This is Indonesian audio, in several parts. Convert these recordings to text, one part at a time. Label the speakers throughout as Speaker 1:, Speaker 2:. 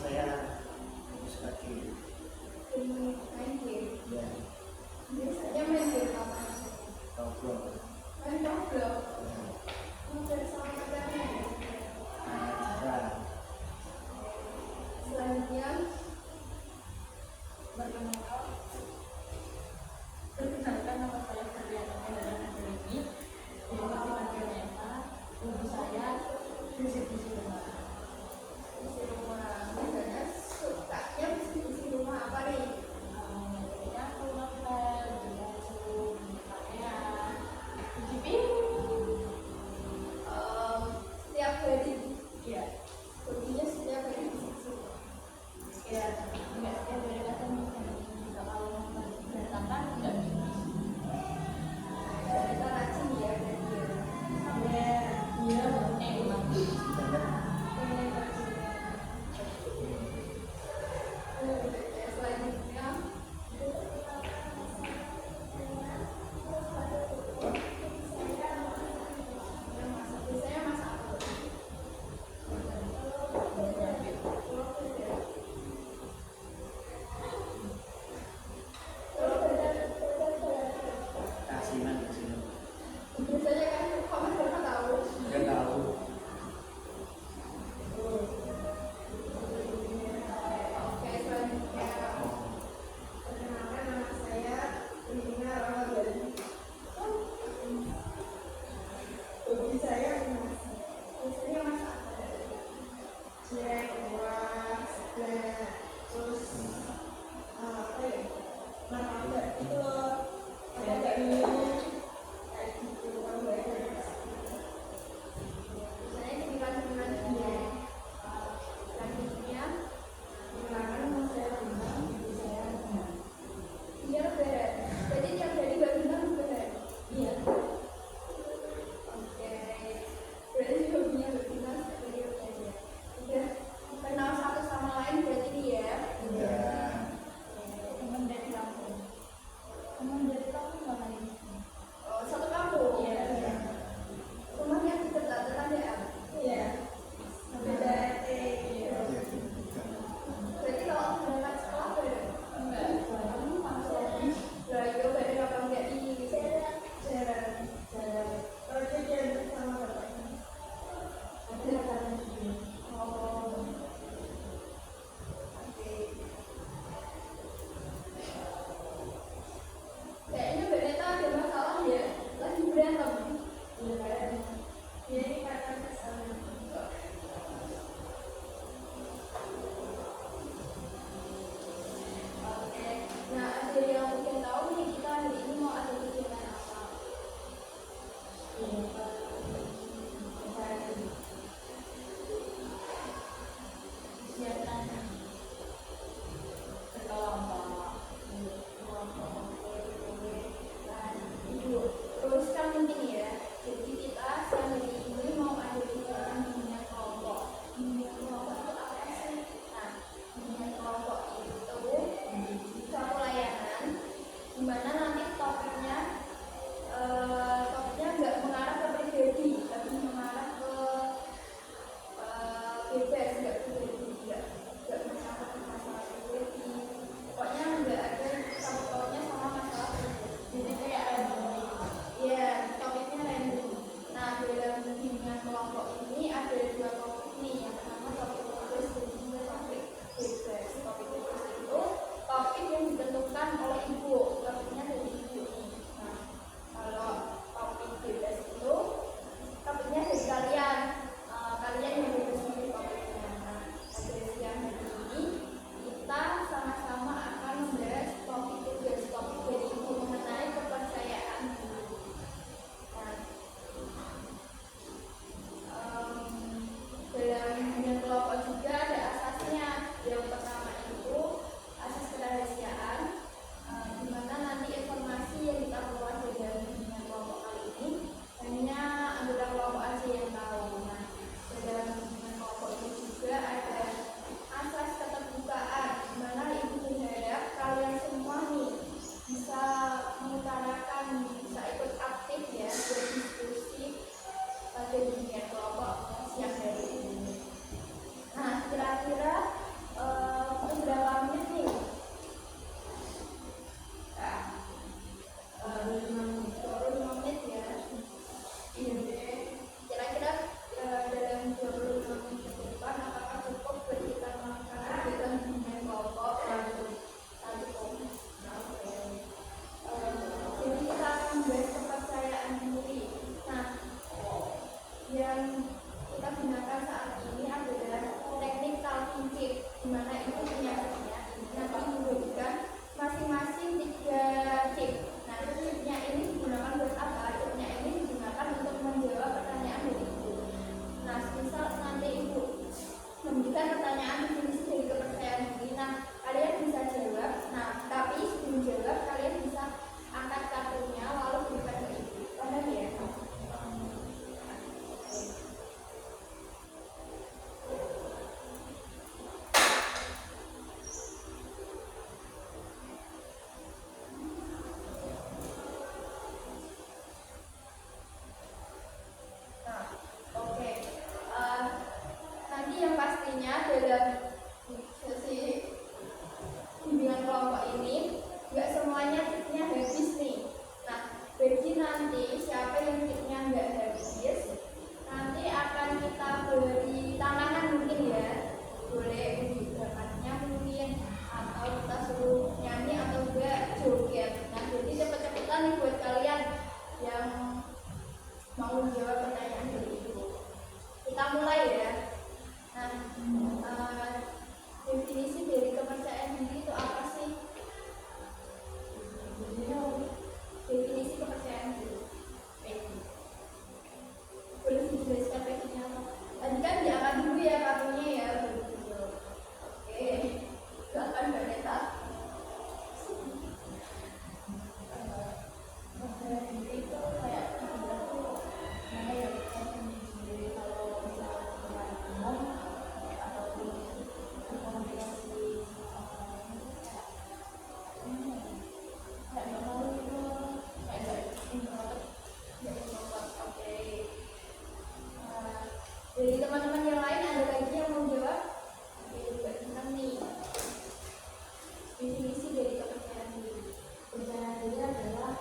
Speaker 1: saya suka game.
Speaker 2: Main game.
Speaker 1: Ya,
Speaker 2: Biasanya main game apa?
Speaker 1: ngobrol.
Speaker 2: Main tablet.
Speaker 1: Ya,
Speaker 2: Ngobrol sama pacarnya.
Speaker 1: jarang.
Speaker 2: Selanjutnya perkenalkan nama saya Febriana adalah akademi di Eva. Ibu saya visi rumah. Visi rumah. Biasanya sukanya visi rumah apa nih? Ya aku novel, baju, pakaian, cuci piring. Setiap hari, ya. Hobinya setiap hari di situ. Ya, enggak setiap hari kadang juga kalau berantakan enggak bisa. Kita rajin ya, iya, emang. Selanjutnya, saya masak.
Speaker 1: Kasihan di sini.
Speaker 2: Biasanya kan komen pernah tahu.
Speaker 1: Nggak tahu.
Speaker 2: Oke, selanjutnya perkenalkan nama saya Rina Ramadhani. Hobi saya memasak. Biasanya masak cireng, buah, seblak, terus apa ya? Martabak itu ada ini kayak gitu kan banyak. Saya cemilan-cemilan dia. Selanjutnya perkenalkan nama saya Rina. Hobi saya berenang. Iya berenang. Jadi tiap hari nggak berenang berenang. Iya. Oke. Berarti hobinya berenang seperti itu aja. Udah kenal satu sama lain berarti ini ya.
Speaker 1: Ya,
Speaker 2: Teman dari Lampung. Teman dari Lampung mana ini? Oh, satu kampung. Iya. Rumahnya di dekat ya? Iya. Beda RT. Iya. Berarti kalau berangkat sekolah bareng? Enggak. Kamu langsung belajar bareng apa enggak di jarang. Kalau dia diantar sama bapaknya? Ada karena juga. Oh. Oke. Kayaknya Mbak Neta ada masalah ya, lagi berantem. Iya kan? Ya ini karena kesalahan. Oke. Nah, ada yang mungkin tahu nih kita hari ini mau ada kegiatan apa? Kegiatan berkelompok. Ibu, teruskan mungkin ya. Jadi kita siang hari ini mau ada kegiatan bimbingan kelompok. Bimbingan kelompok itu apa sih? Nah, bimbingan kelompok itu satu layanan di mana nanti topiknya nggak mengarah ke pribadi, tapi mengarah ke bebas, nggak pribadi, nggak masalah pribadi. Pokoknya nggak ada sangkut pautnya sama masalah pribadi. Jadi kayak random. Iya, topiknya random. Nah, dalam bimbingan kelompok ini ada dua topik nih. Yang pertama topik bebas dan juga topik bebas. Topik bebas itu topik yang ditentukan oleh ibu. Topiknya dari ibu nih. Nah, kalau topik bebas itu topiknya dari kalian. Kalian yang bebas milih topiknya. dalam sesi bimbingan kelompok ini nggak semuanya tipnya habis nih. Nah, bagi nanti siapa yang tipnya nggak habis, nanti akan kita beri tantangan mungkin ya, boleh uji bakatnya mungkin, atau kita suruh nyanyi atau enggak joget. Nah, jadi cepet-cepetan nih buat kalian yang mau menjawab pertanyaan dari itu. Kita mulai ya. Nah, definisi dari kepercayaan diri itu apa sih? Definisi kepercayaan diri. Boleh dijelaskan Peggy-nya apa? Tadi kan diangkat dulu ya kartunya ya. Oke, silakan Mbak Neta.
Speaker 3: Kepercayaan diri itu kayak kita tuh mana ya, kita sendiri kalau misalnya kita ngomong ataupun berkomunikasi kayak nggak mau gitu, kayak nggak introvert.
Speaker 2: Oke. Dari teman-teman yang lain ada lagi yang mau jawab? Oke, Mbak Intan nih. Definisi dari kepercayaan diri.
Speaker 3: Percaya diri adalah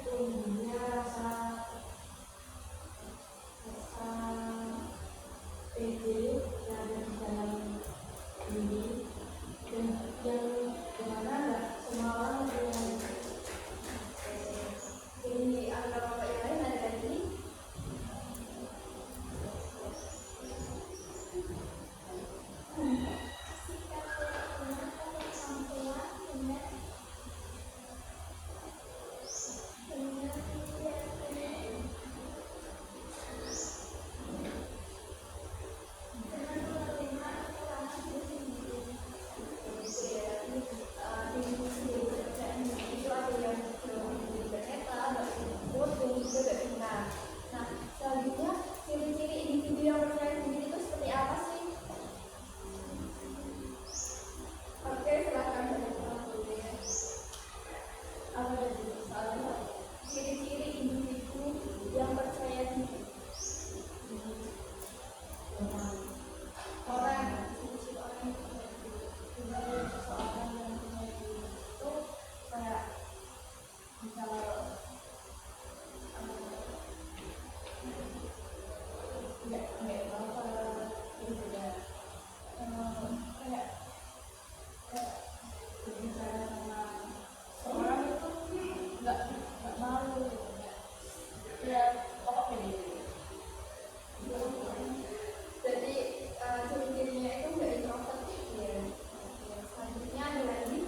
Speaker 3: tumbuhnya rasa pede yang ada di dalam diri dan yang dimana nggak semua orang punya.
Speaker 2: Jadi antara bapak yang lain ada lagi? Nah, selanjutnya ciri-ciri individu yang percaya diri itu seperti apa sih? Oke, silakan
Speaker 3: Apa tadi soalnya
Speaker 2: ciri-ciri individu yang percaya diri. Orang, ciri-ciri orang yang percaya diri.
Speaker 3: seseorang yang punya diri itu kayak misal nggak apa gitu ya, kayak berbicara sama seorang itu nggak malu gitu ya, pokoknya gitu.
Speaker 2: Jadi ciri-cirinya itu nggak introvert ya. Selanjutnya ada lagi.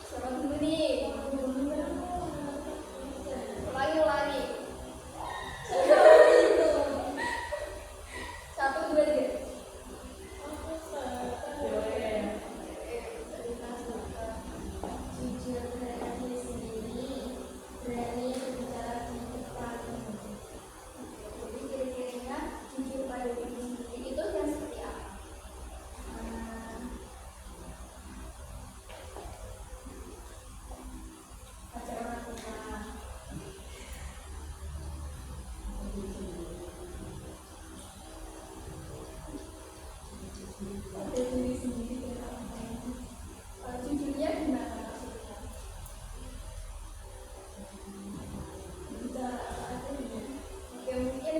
Speaker 2: Siapa dulu nih? Ulangi. 1, 2, 3.
Speaker 3: Jujur terhadap diri sendiri, berani berbicara di depan.
Speaker 2: Jadi ciri-cirinya jujur pada diri sendiri itu yang seperti apa?
Speaker 3: Baca orang tua.
Speaker 2: Pada diri sendiri dan orang lain. Jujurnya gimana maksudnya? Bicara apa aja nih? Oke, mungkin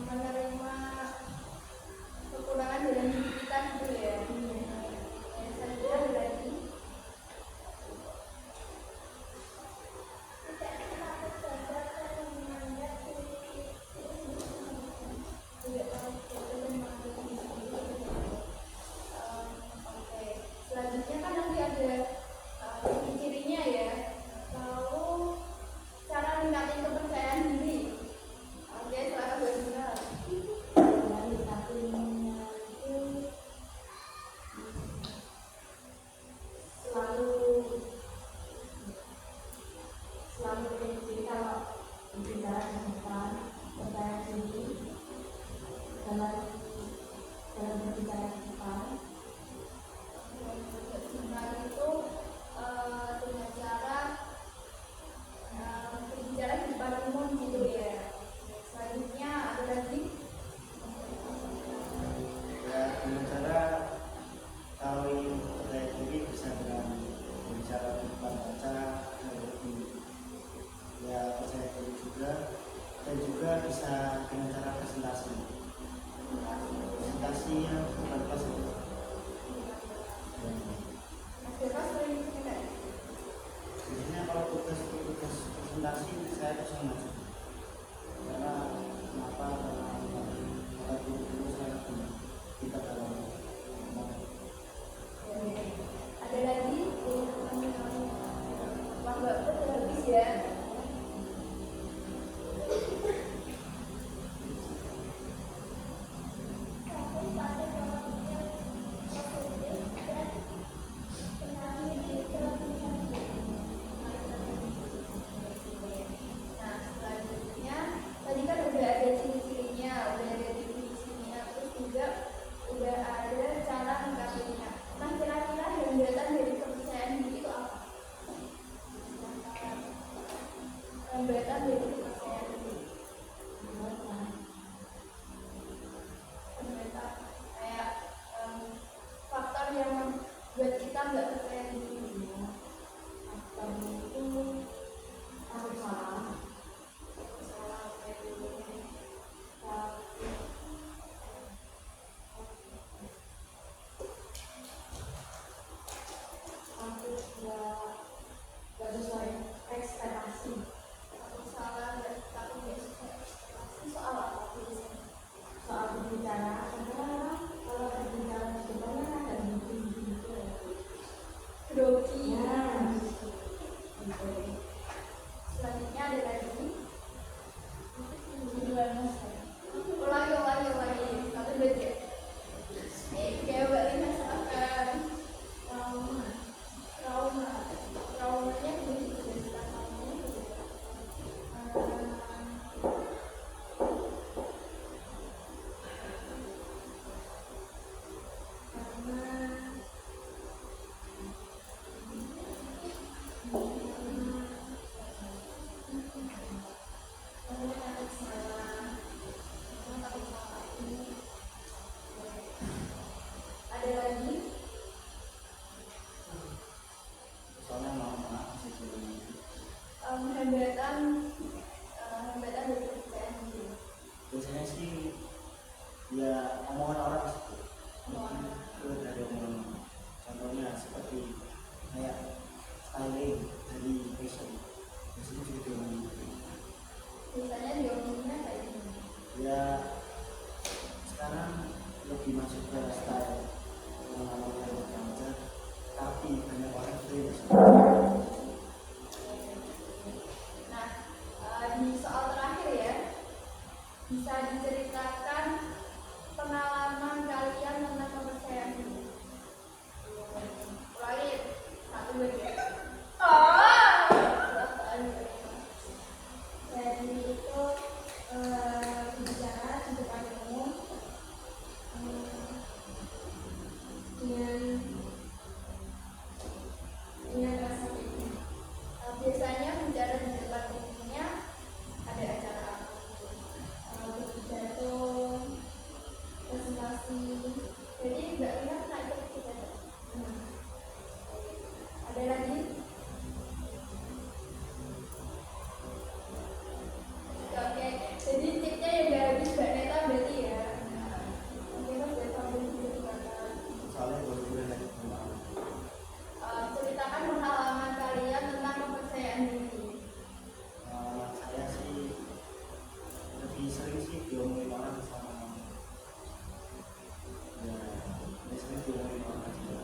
Speaker 2: menerima kekurangan dalam diri kita gitu ya. Selanjutnya ada lagi. Oke, selanjutnya kan nanti ada ciri-cirinya ya. Lalu cara meningkatkan kepercayaan diri. Oke, silakan Bu Indra.
Speaker 3: Dari satunya itu selalu jadi kalau berbicara di depan, percaya diri dalam berbicara di depan.
Speaker 2: Nah, itu dengan cara berbicara di depan umum gitu ya. Selanjutnya ada lagi
Speaker 1: ya omongan orang di situ. Itu dari omongan. Contohnya seperti kayak styling dari fashion. Fashion juga diomongin.
Speaker 2: Biasanya diomonginnya kayak gini.
Speaker 1: Ya sekarang lebih masuk ke style pengalaman culture, tapi banyak orang itu ya
Speaker 2: Nah, di soal terakhir ya, bisa diceritakan pengalaman kalian tentang kepercayaan diri. Ulangi, 1, 2, 3.
Speaker 3: Jadi itu bicara di depan umum dengan rasa itu.
Speaker 2: Biasanya bicara di depan umumnya ada acara
Speaker 3: Pidato, presentasi,
Speaker 2: jadi nggak ingat nah itu kita ada lagi. Oke, jadi tipnya yang nggak habis Mbak Neta berarti ya. Kita sudah sampai di sini banget.
Speaker 1: soalnya baru juga lagi pengalaman.
Speaker 2: Ceritakan pengalaman kalian tentang kepercayaan diri.
Speaker 1: Pengalaman saya sih lebih sering sih diomongin orang sama ya lebih sering diomongin orang juga.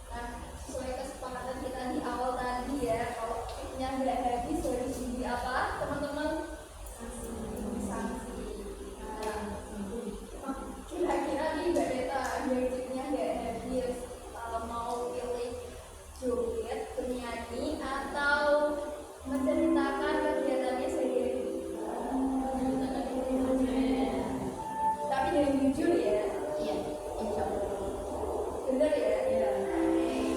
Speaker 2: Nah, sesuai kesepakatan kita di awal tadi ya, kalau tipnya nggak habis harus di apa, teman-teman? Sanksi. Nah, kira-kira nih Mbak Neta yang tipnya nggak habis, kalau mau pilih joget, bernyanyi, atau menceritakan kegiatannya sehari-hari. Tapi yang jujur ya.
Speaker 3: iya, insya Allah.
Speaker 2: Bener ya? Iya.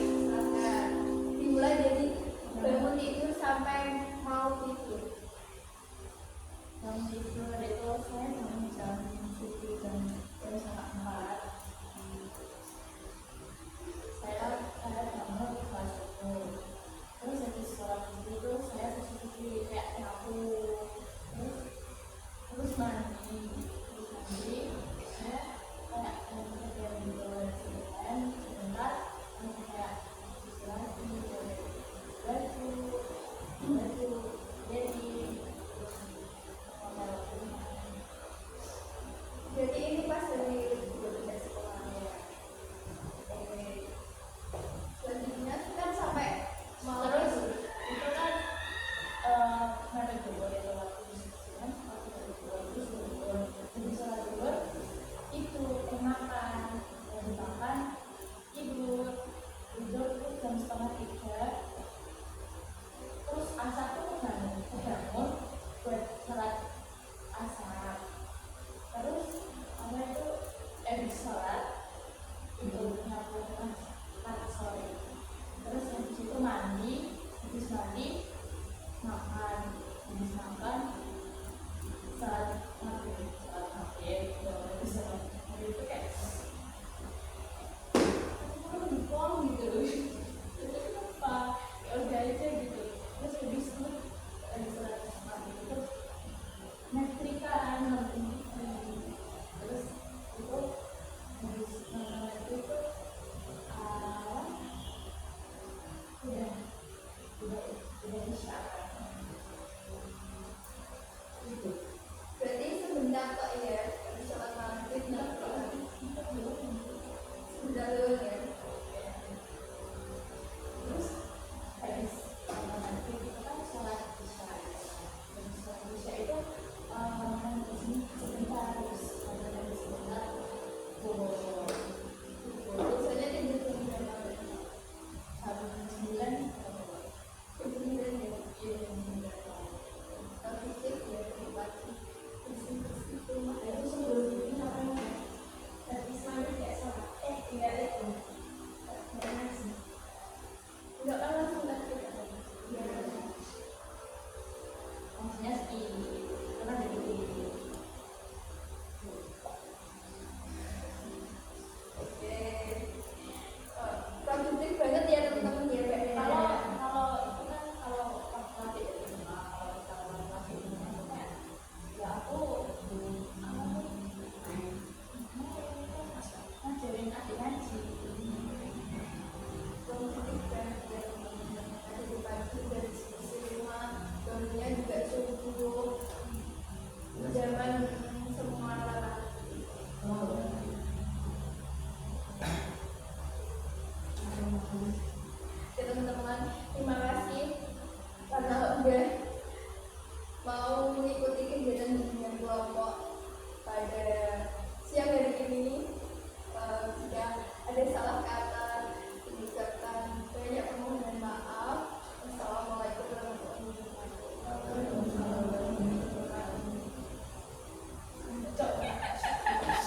Speaker 2: Silakan. Dimulai dari bangun tidur sampai mau tidur.
Speaker 3: Bangun tidur itu saya bangun jam 7 dan jam 4. Saya bangun kelas 1. Terus habis sholat itu saya seperti kayak nyapu, terus mandi, saya kayak kerja di luar sebentar, terus kayak istirahat baju jadi
Speaker 2: Jadi ini pas dari tidak sekolahnya. Selanjutnya kan sampai mau
Speaker 3: terus
Speaker 2: tidur.
Speaker 3: itu kan ada dua itu waktu di sini waktu dari dua terus habis sholat dua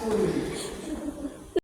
Speaker 1: Wih.